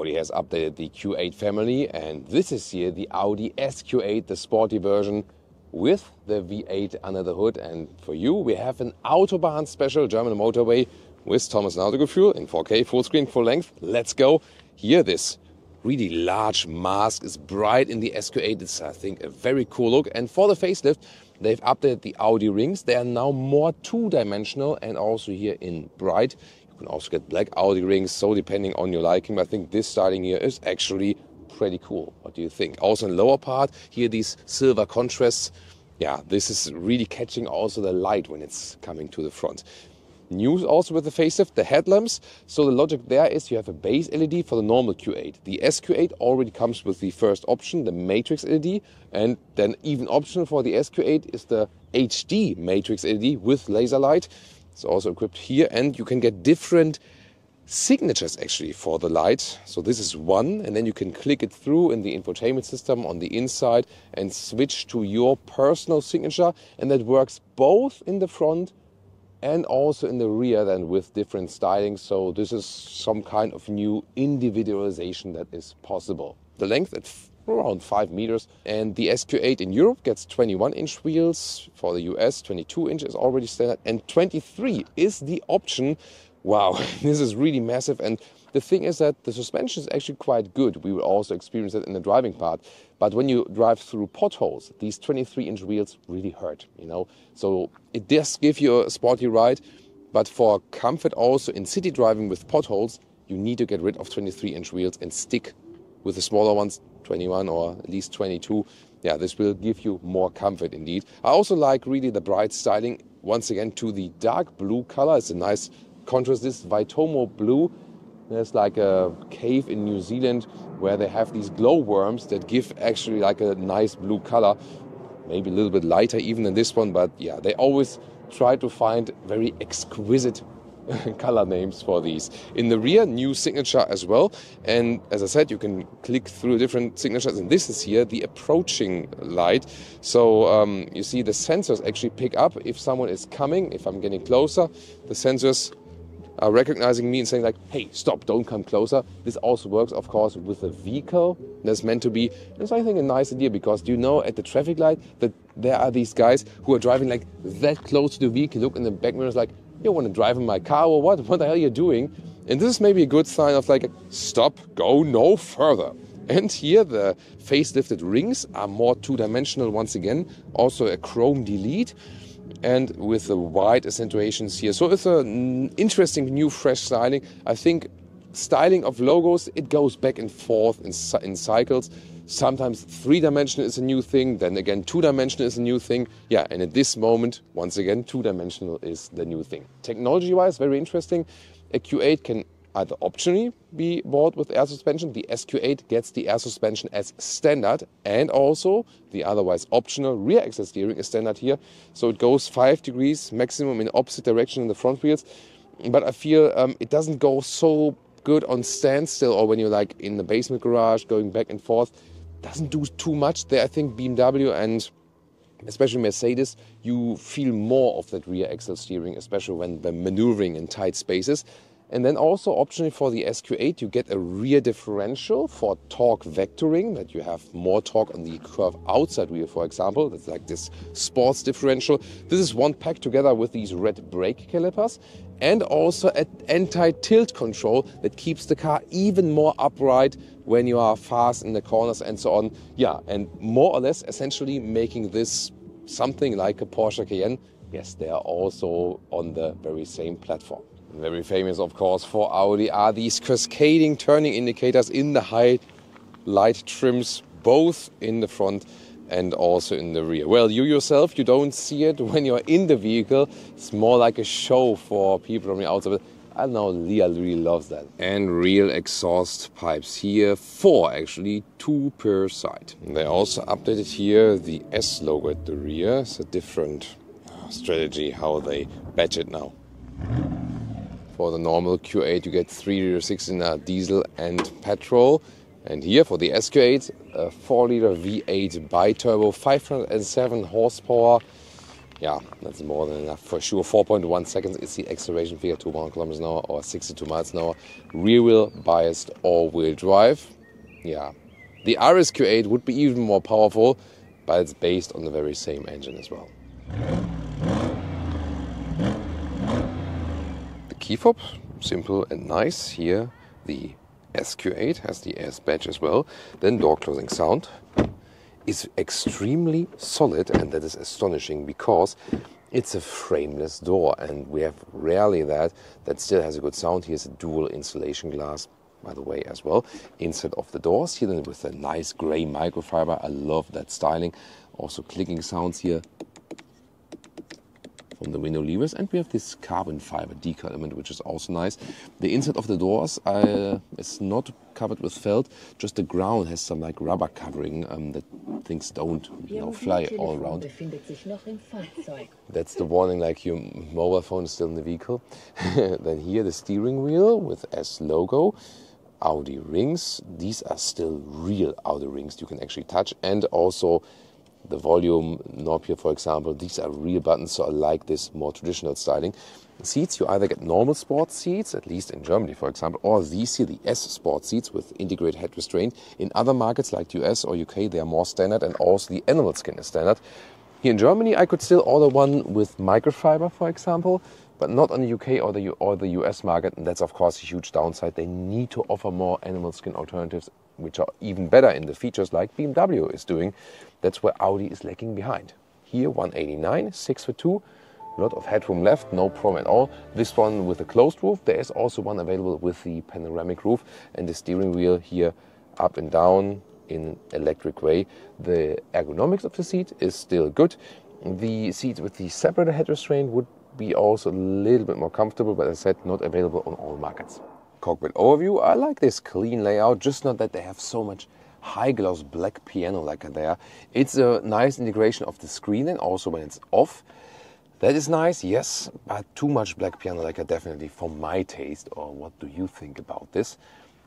Audi has updated the Q8 family, and this is here the Audi SQ8, the sporty version with the V8 under the hood. And for you, we have an Autobahn special German motorway with Thomas Autogefühl in 4K, full screen, full length. Let's go. Here, this really large mask is bright in the SQ8. It's, I think, a very cool look. And for the facelift, they've updated the Audi rings. They are now more two-dimensional and also here in bright. You can also get black Audi rings, so depending on your liking. I think this styling here is actually pretty cool. What do you think? Also in lower part, here these silver contrasts. Yeah, this is really catching also the light when it's coming to the front. News also with the facelift, the headlamps. So the logic there is you have a base LED for the normal Q8. The SQ8 already comes with the first option, the Matrix LED. And then even optional for the SQ8 is the HD Matrix LED with laser light. It's also equipped here, and you can get different signatures actually for the light. So this is one, and then you can click it through in the infotainment system on the inside and switch to your personal signature. And that works both in the front and also in the rear then with different styling. So this is some kind of new individualization that is possible. The length at around 5 meters, and the SQ8 in Europe gets 21-inch wheels. For the US, 22 inch is already standard, and 23 is the option. Wow, this is really massive. And the thing is that the suspension is actually quite good. We will also experience it in the driving part. But when you drive through potholes, these 23-inch wheels really hurt, you know. So it does give you a sporty ride, but for comfort also in city driving with potholes, you need to get rid of 23-inch wheels and stick with the smaller ones, 21 or at least 22. Yeah, this will give you more comfort indeed. I also like really the bright styling, once again, to the dark blue color. It's a nice contrast. This Vaitomo blue. There's like a cave in New Zealand where they have these glowworms that give actually like a nice blue color. Maybe a little bit lighter even than this one, but yeah, they always try to find very exquisite color names for these. In the rear, new signature as well. And as I said, you can click through different signatures. And this is here the approaching light. So you see the sensors actually pick up if someone is coming. If I'm getting closer, the sensors are recognizing me and saying like, hey, stop, don't come closer. This also works, of course, with a vehicle that's meant to be. It's, I think, a nice idea, because you know at the traffic light that there are these guys who are driving like that close to the vehicle, look in the back mirrors like, you want to drive in my car or what? What the hell are you doing? And this is maybe a good sign of like, stop, go no further. And here the facelifted rings are more two-dimensional once again. Also a chrome delete and with the white accentuations here. So it's an interesting new fresh styling. I think styling of logos, it goes back and forth in cycles. Sometimes three-dimensional is a new thing, then again two-dimensional is a new thing. Yeah, and at this moment, once again, two-dimensional is the new thing. Technology-wise, very interesting. A Q8 can either optionally be bought with air suspension. The SQ8 gets the air suspension as standard, and also the otherwise optional rear axle steering is standard here. So it goes 5 degrees maximum in opposite direction in the front wheels. But I feel it doesn't go so good on standstill or when you're like in the basement garage going back and forth. Doesn't do too much there. I think BMW and especially Mercedes, you feel more of that rear axle steering, especially when they're maneuvering in tight spaces. And then also optionally for the SQ8, you get a rear differential for torque vectoring, that you have more torque on the curve outside wheel, for example. That's like this sports differential. This is one pack together with these red brake calipers, and also an anti-tilt control that keeps the car even more upright when you are fast in the corners and so on. Yeah, and more or less essentially making this something like a Porsche Cayenne. Yes, they are also on the very same platform. Very famous, of course, for Audi are these cascading turning indicators in the high light trims, both in the front and also in the rear. Well, you yourself, you don't see it when you're in the vehicle. It's more like a show for people from the outside. I know Leah really loves that. And real exhaust pipes here, 4 actually, 2 per side. And they also updated here the S logo at the rear. It's a different strategy how they batch it now. For the normal Q8 you get 3-liter 6-cylinder diesel and petrol. And here for the SQ8, a 4-liter V8 bi-turbo, 507 horsepower. Yeah, that's more than enough for sure. 4.1 seconds is the acceleration figure to 1 kilometers an hour or 62 miles an hour. Rear wheel biased all-wheel drive. Yeah, the RSQ8 would be even more powerful, but it's based on the very same engine as well. The key fob, simple and nice. Here the SQ8 has the S badge as well. Then door closing sound is extremely solid, and that is astonishing because it's a frameless door, and we have rarely that still has a good sound. Here's a dual insulation glass, by the way, as well inside of the doors. Here then with a nice grey microfiber. I love that styling. Also clicking sounds here from the window levers, and we have this carbon fiber decal element, which is also nice. The inside of the doors is not covered with felt, just the ground has some like rubber covering that things don't fly all around. That's the warning, like your mobile phone is still in the vehicle. Then here the steering wheel with S logo, Audi rings. These are still real Audi rings you can actually touch, and also the volume knob here, for example, these are real buttons, so I like this more traditional styling. Seats, you either get normal sport seats, at least in Germany, for example, or these here, the S sport seats with integrated head restraint. In other markets like US or UK, they are more standard, and also the animal skin is standard. Here in Germany, I could still order one with microfiber, for example, but not on the UK or the US market, and that's of course a huge downside. They need to offer more animal skin alternatives, which are even better in the features like BMW is doing. That's where Audi is lagging behind. Here 189, 6'2", a lot of headroom left, no problem at all. This one with a closed roof. There is also one available with the panoramic roof, and the steering wheel here up and down in electric way. The ergonomics of the seat is still good. The seat with the separator head restraint would be also a little bit more comfortable, but as I said, not available on all markets. Cockpit overview, I like this clean layout, just not that they have so much high gloss black piano lacquer there. It's a nice integration of the screen, and also when it's off, that is nice, yes, but too much black piano lacquer definitely for my taste. Or what do you think about this?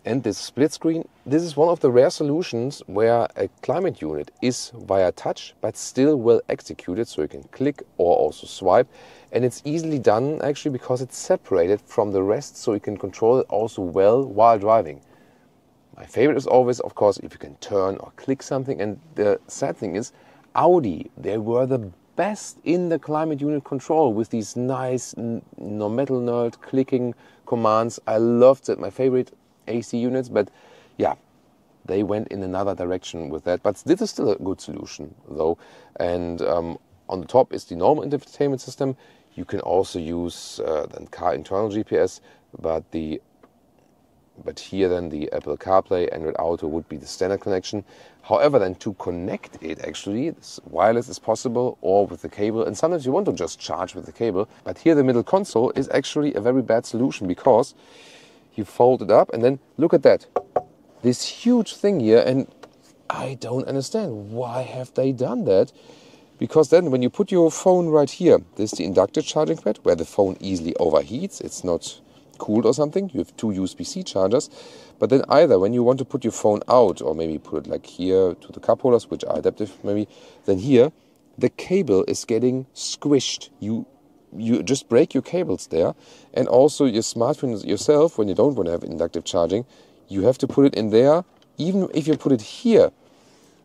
And this split screen, this is one of the rare solutions where a climate unit is via touch but still well executed, so you can click or also swipe, and it's easily done actually because it's separated from the rest, so you can control it also well while driving. My favorite is always, of course, if you can turn or click something, and the sad thing is Audi, they were the best in the climate unit control with these nice metal nerd clicking commands. I loved it, my favorite AC units, but yeah, they went in another direction with that. But this is still a good solution though. And on the top is the normal infotainment system. You can also use then car internal GPS, but here then the Apple CarPlay, Android Auto would be the standard connection. However, then to connect it actually, this wireless is possible or with the cable, and sometimes you want to just charge with the cable. But here the middle console is actually a very bad solution because you fold it up and then look at that. This huge thing here, and I don't understand why have they done that. Because then when you put your phone right here, this is the inductive charging pad where the phone easily overheats. It's not cooled or something. You have two USB-C chargers. But then either when you want to put your phone out, or maybe put it like here to the cup holders, which are adaptive maybe, then here the cable is getting squished. You just break your cables there. And also your smartphone yourself, when you don't want to have inductive charging, you have to put it in there. Even if you put it here,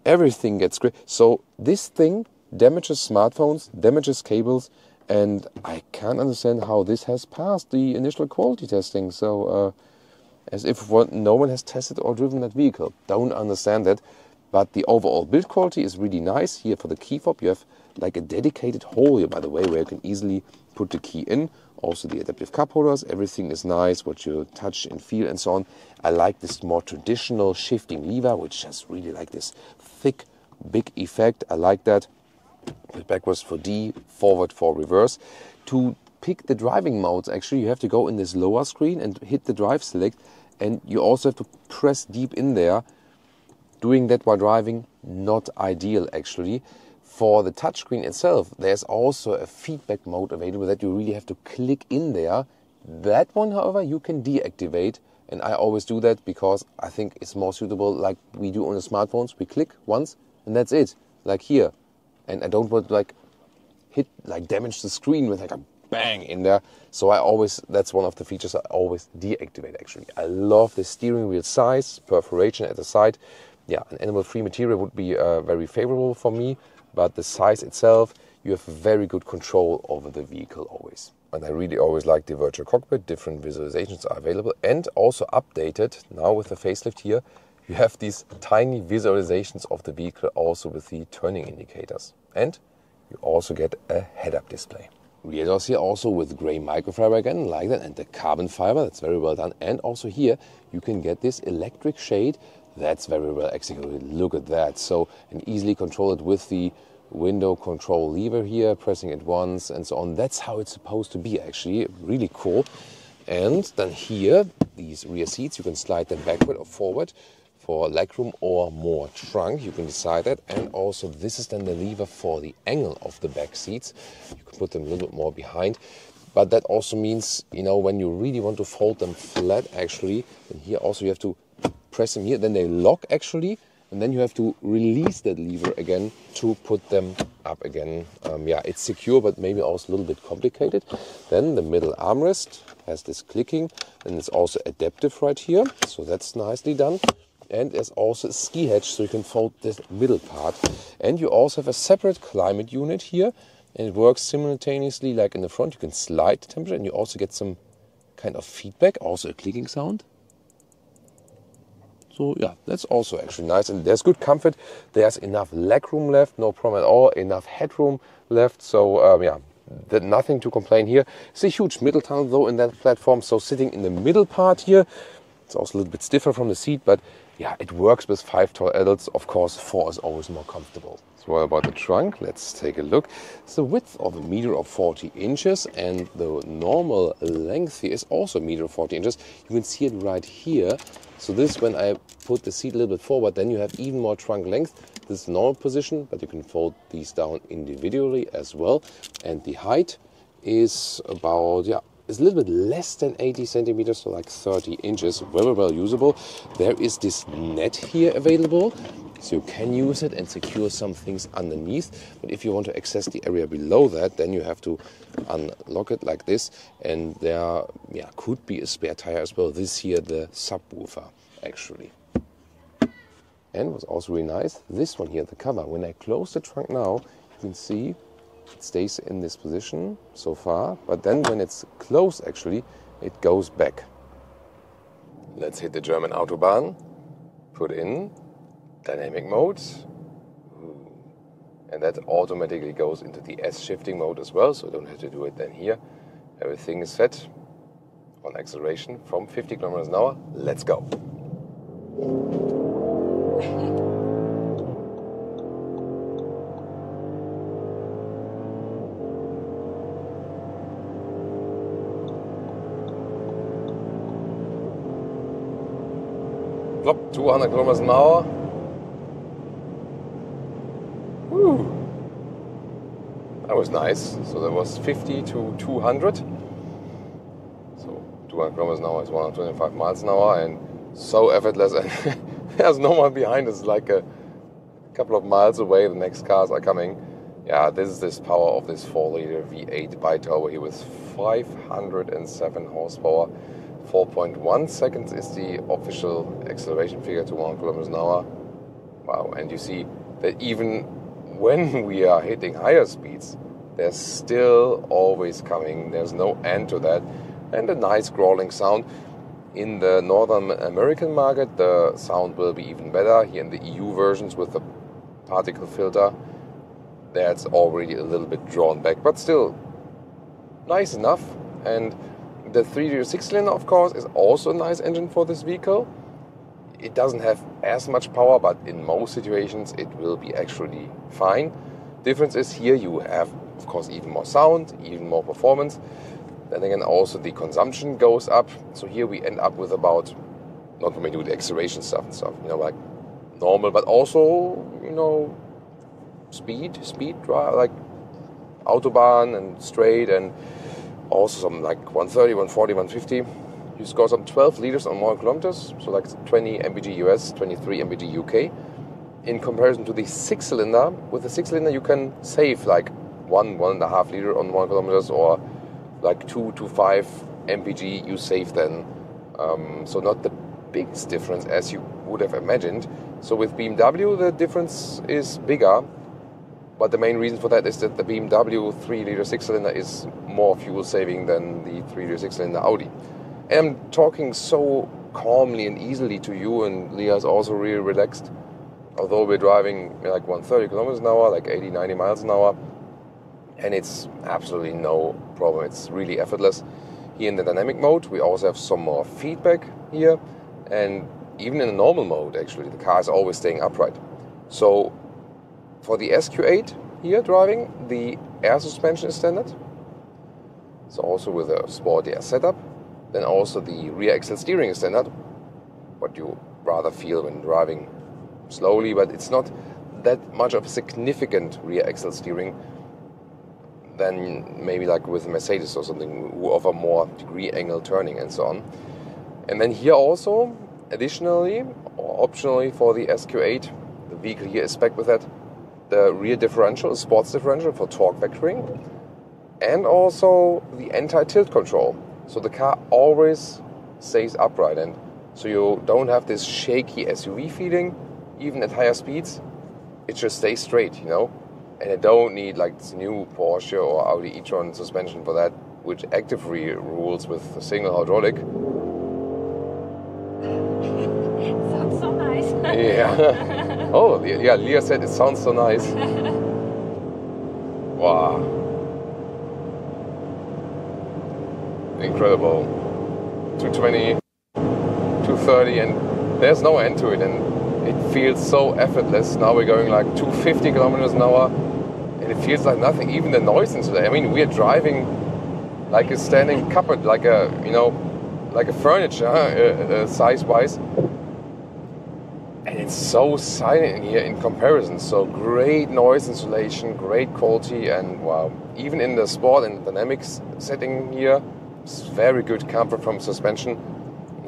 everything gets squished. So this thing damages smartphones, damages cables, and I can't understand how this has passed the initial quality testing. So as if no one has tested or driven that vehicle. Don't understand that. But the overall build quality is really nice. Here for the key fob, you have like a dedicated hole here, by the way, where you can easily put the key in. Also the adaptive cup holders, everything is nice, what you touch and feel and so on. I like this more traditional shifting lever, which has really like this thick, big effect. I like that. Backwards for D, forward for reverse. To pick the driving modes, actually, you have to go in this lower screen and hit the drive select. And you also have to press deep in there. Doing that while driving, not ideal actually. For the touchscreen itself, there's also a feedback mode available that you really have to click in there. That one, however, you can deactivate. And I always do that because I think it's more suitable like we do on the smartphones. We click once and that's it, like here. And I don't want like hit, like damage the screen with like a bang in there. So that's one of the features I always deactivate actually. I love the steering wheel size, perforation at the side. Yeah, an animal-free material would be very favorable for me, but the size itself, you have very good control over the vehicle always. And I really always like the virtual cockpit. Different visualizations are available and also updated now with the facelift here. You have these tiny visualizations of the vehicle also with the turning indicators. And you also get a head-up display. Rear doors here also with grey microfiber again, like that, and the carbon fiber, that's very well done. And also here you can get this electric shade, that's very well executed. Look at that. So, and easily control it with the window control lever here, pressing it once and so on. That's how it's supposed to be actually, really cool. And then here, these rear seats, you can slide them backward or forward for legroom or more trunk, you can decide that. And also this is then the lever for the angle of the back seats. You can put them a little bit more behind. But that also means, you know, when you really want to fold them flat actually, then here also you have to press them here, then they lock actually, and then you have to release that lever again to put them up again. Yeah, it's secure, but maybe also a little bit complicated. Then the middle armrest has this clicking, and it's also adaptive right here, so that's nicely done. And there's also a ski hatch, so you can fold this middle part. And you also have a separate climate unit here, and it works simultaneously like in the front. You can slide the temperature, and you also get some kind of feedback, also a clicking sound. So yeah, that's also actually nice, and there's good comfort. There's enough legroom left, no problem at all, enough headroom left. So yeah, nothing to complain here. It's a huge middle tunnel though in that platform, so sitting in the middle part here, it's also a little bit stiffer from the seat, but yeah, it works with 5 tall adults. Of course, 4 is always more comfortable. So what about the trunk? Let's take a look. It's a width of 1.40 meters, and the normal length here is also 1.40 meters. You can see it right here. So this, when I put the seat a little bit forward, then you have even more trunk length. This is the normal position, but you can fold these down individually as well. And the height is about, yeah, it's a little bit less than 80 centimeters, so like 30 inches, very well usable. There is this net here available, so you can use it and secure some things underneath. But if you want to access the area below that, then you have to unlock it like this. And there could be a spare tire as well. This here, the subwoofer, actually. And what's also really nice, this one here, the cover. When I close the trunk now, you can see it stays in this position so far, but then when it's closed actually, it goes back. Let's hit the German Autobahn, put in dynamic mode, and that automatically goes into the S shifting mode as well, so I don't have to do it then here. Everything is set on acceleration from 50 kilometers an hour. Let's go. Plop, 200 kilometers an hour. Woo. That was nice. So that was 50 to 200. So 200 kilometers an hour is 125 miles an hour, and so effortless. And there's no one behind us, like a couple of miles away. The next cars are coming. Yeah, this is this power of this 4-liter V8 biturbo here with 507 horsepower. 4.1 seconds is the official acceleration figure to 1 kilometers an hour. Wow, and you see that even when we are hitting higher speeds, they're still always coming. There's no end to that. And a nice growling sound. In the Northern American market, the sound will be even better. Here in the EU versions with the particle filter, that's already a little bit drawn back, but still nice enough. And the 3-liter 6-cylinder, of course, is also a nice engine for this vehicle. It doesn't have as much power, but in most situations it will be actually fine. Difference is here you have, of course, even more sound, even more performance. Then again, also the consumption goes up. So here we end up with about, not when we do the acceleration stuff and stuff, you know, like normal, but also, you know, speed drive, like Autobahn and straight, and also some like 130, 140, 150. You score some 12 liters on more kilometers, so like 20 mpg US, 23 mpg UK. In comparison to the 6-cylinder, with the 6-cylinder you can save like 1.5 liter on 1 kilometers, or like 2 to 5 mpg you save then. So not the biggest difference as you would have imagined. So with BMW the difference is bigger, but the main reason for that is that the BMW 3 liter 6 cylinder is more fuel saving than the 3 liter 6 cylinder Audi. And I'm talking so calmly and easily to you, and Leah is also really relaxed. Although we're driving like 130 kilometers an hour, like 80, 90 miles an hour, and it's absolutely no problem. It's really effortless. Here in the dynamic mode, we also have some more feedback here, and even in the normal mode, actually, the car is always staying upright. So for the SQ8 here driving, the air suspension is standard. So also with a sport air setup. Then also the rear axle steering is standard, what you rather feel when driving slowly, but it's not that much of a significant rear axle steering than maybe like with Mercedes or something, who offer more degree angle turning and so on. And then here also, additionally or optionally for the SQ8, the vehicle here is spec'd with that, the rear differential, sports differential for torque vectoring, and also the anti-tilt control. So the car always stays upright, and so you don't have this shaky SUV feeling, even at higher speeds. It just stays straight, you know. And I don't need like this new Porsche or Audi e-tron suspension for that, which actively rules with a single hydraulic. Sounds so nice. Yeah. Oh, yeah, Leah said it sounds so nice. Wow. Incredible. 220, 230, and there's no end to it, and it feels so effortless. Now we're going like 250 kilometers an hour, and it feels like nothing. Even the noise inside. I mean, we are driving like a standing cupboard, like a, you know, like a furniture size-wise, and it's so silent in here in comparison. So great noise insulation, great quality, and wow, even in the sport and dynamics setting here, it's very good comfort from suspension.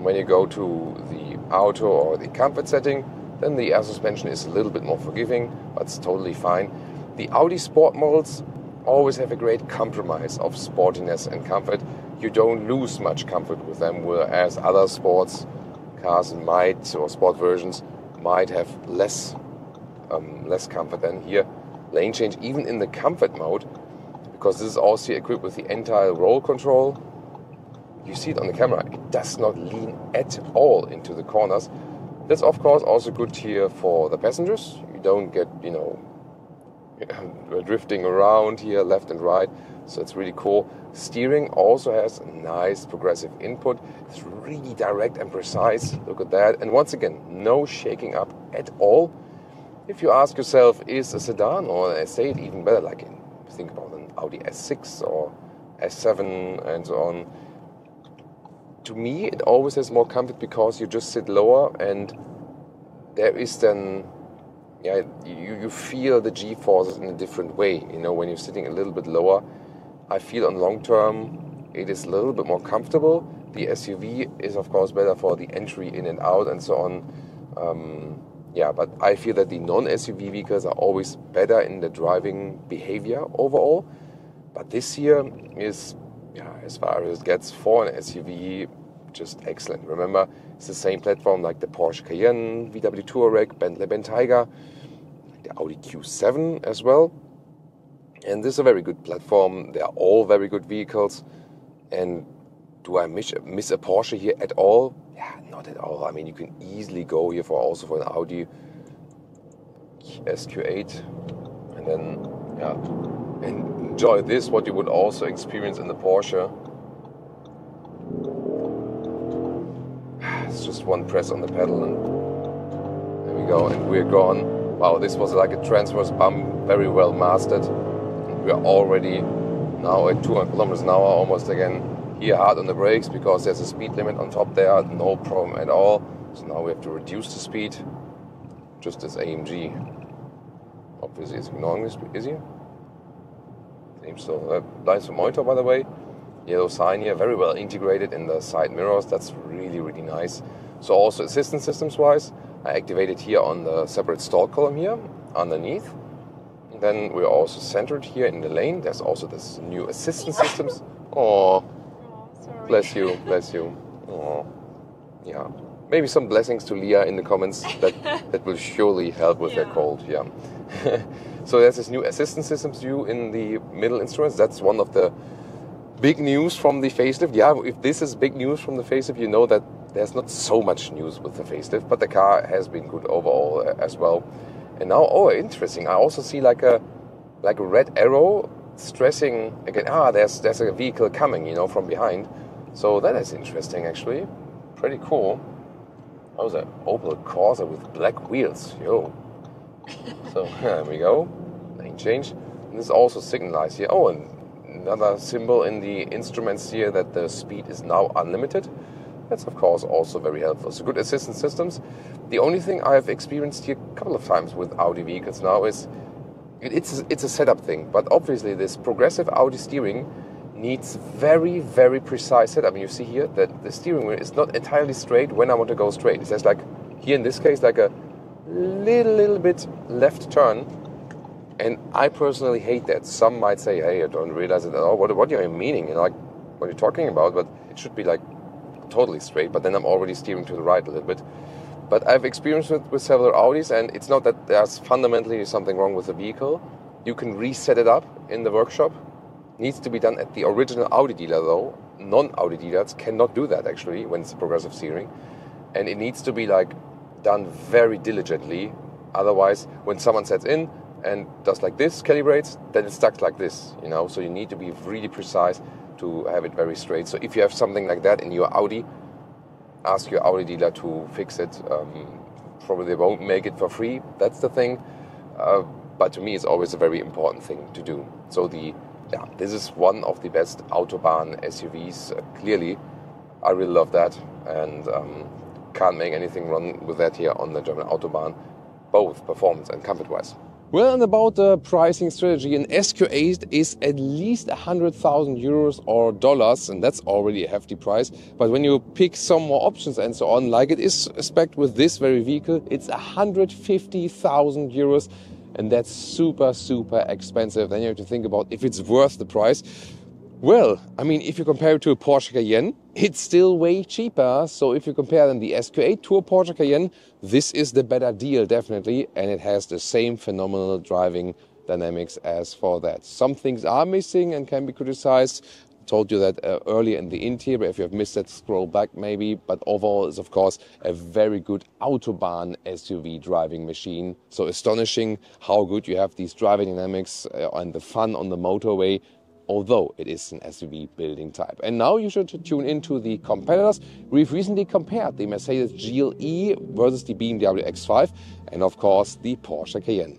When you go to the auto or the comfort setting, then the air suspension is a little bit more forgiving, but it's totally fine. The Audi Sport models always have a great compromise of sportiness and comfort. You don't lose much comfort with them, whereas other sports cars might, or sport versions, might have less comfort than here. Lane change, even in the comfort mode, because this is also equipped with the anti-roll control. You see it on the camera, it does not lean at all into the corners. That's of course also good here for the passengers. You don't get, you know, drifting around here left and right, so it's really cool. Steering also has a nice progressive input. It's really direct and precise. Look at that. And once again, no shaking up at all. If you ask yourself, is a sedan or an S8 even better, like think about an Audi S6 or S7 and so on, to me it always has more comfort because you just sit lower, and there is then, yeah, you feel the G-forces in a different way. You know, when you're sitting a little bit lower, I feel on long term it is a little bit more comfortable. The SUV is of course better for the entry in and out and so on. Yeah, but I feel that the non-SUV vehicles are always better in the driving behavior overall. But this here is, yeah, as far as it gets for an SUV, just excellent. Remember, it's the same platform like the Porsche Cayenne, VW Touareg, Bentley Bentayga, the Audi Q7 as well. And this is a very good platform. They are all very good vehicles. And do I miss a Porsche here at all? Yeah, not at all. I mean, you can easily go here for an Audi SQ8, and then and enjoy this, what you would also experience in the Porsche. It's just one press on the pedal, and there we go, and we're gone. Wow, this was like a transverse bump, very well mastered. We are already now at 200 kilometers an hour almost again. Here hard on the brakes because there's a speed limit on top there, no problem at all. So now we have to reduce the speed, just as AMG obviously is ignoring this speed, is he? Seems so. Lights for monitor, by the way. Yellow sign here, very well integrated in the side mirrors. That's really, really nice. So also assistance systems wise, I activated here on the separate stall column here underneath. And Then we're also centered here in the lane. There's also this new assistance systems. Oh, sorry. bless you, bless you. Oh, yeah. Maybe some blessings to Leah in the comments. That will surely help with their cold. Yeah. So there's this new assistance systems view in the middle instruments. That's one of the big news from the facelift. Yeah, if this is big news from the facelift, you know that there's not so much news with the facelift, but the car has been good overall as well. And now, oh, interesting. I also see like a red arrow stressing again. There's a vehicle coming, you know, from behind. So that is interesting, actually. Pretty cool. Oh, the Opel Corsa with black wheels. Yo. So there we go. Lane change. And this also signalized here. Oh, and another symbol in the instruments here that the speed is now unlimited. That's of course also very helpful. So good assistance systems. The only thing I have experienced here a couple of times with Audi vehicles now is it's a setup thing. But obviously this progressive Audi steering needs very, very precise setup. I mean, you see here that the steering wheel is not entirely straight when I want to go straight. It says like, here in this case, like a little bit left turn. And I personally hate that. Some might say, hey, I don't realize it at all. What are you meaning? You know, like, what are you talking about? But it should be like totally straight. But then I'm already steering to the right a little bit. But I've experienced it with several Audis, and it's not that there's fundamentally something wrong with the vehicle. You can reset it up in the workshop. Needs to be done at the original Audi dealer though. Non-Audi dealers cannot do that actually when it's a progressive steering. And it needs to be like done very diligently. Otherwise, when someone sets in and does like this, calibrates, then it's stuck like this, you know. So you need to be really precise to have it very straight. So if you have something like that in your Audi, ask your Audi dealer to fix it. Probably they won't make it for free. That's the thing. But to me, it's always a very important thing to do. So this is one of the best Autobahn SUVs. Clearly, I really love that, and can't make anything wrong with that here on the German Autobahn, both performance and comfort-wise. Well, and about the pricing strategy, an SQ8 is at least 100,000 euros or dollars, and that's already a hefty price. But when you pick some more options and so on, like it is spec'd with this very vehicle, it's 150,000 euros. And that's super, super expensive. Then you have to think about if it's worth the price. Well, I mean, if you compare it to a Porsche Cayenne, it's still way cheaper. So if you compare then the SQ8 to a Porsche Cayenne, this is the better deal, definitely. And it has the same phenomenal driving dynamics as for that. Some things are missing and can be criticized. Told you that earlier in the interior, but if you have missed that, scroll back maybe. But overall, it's of course a very good Autobahn SUV driving machine. So astonishing how good you have these driving dynamics and the fun on the motorway, although it is an SUV building type. And now you should tune into the competitors. We've recently compared the Mercedes GLE versus the BMW X5 and of course the Porsche Cayenne.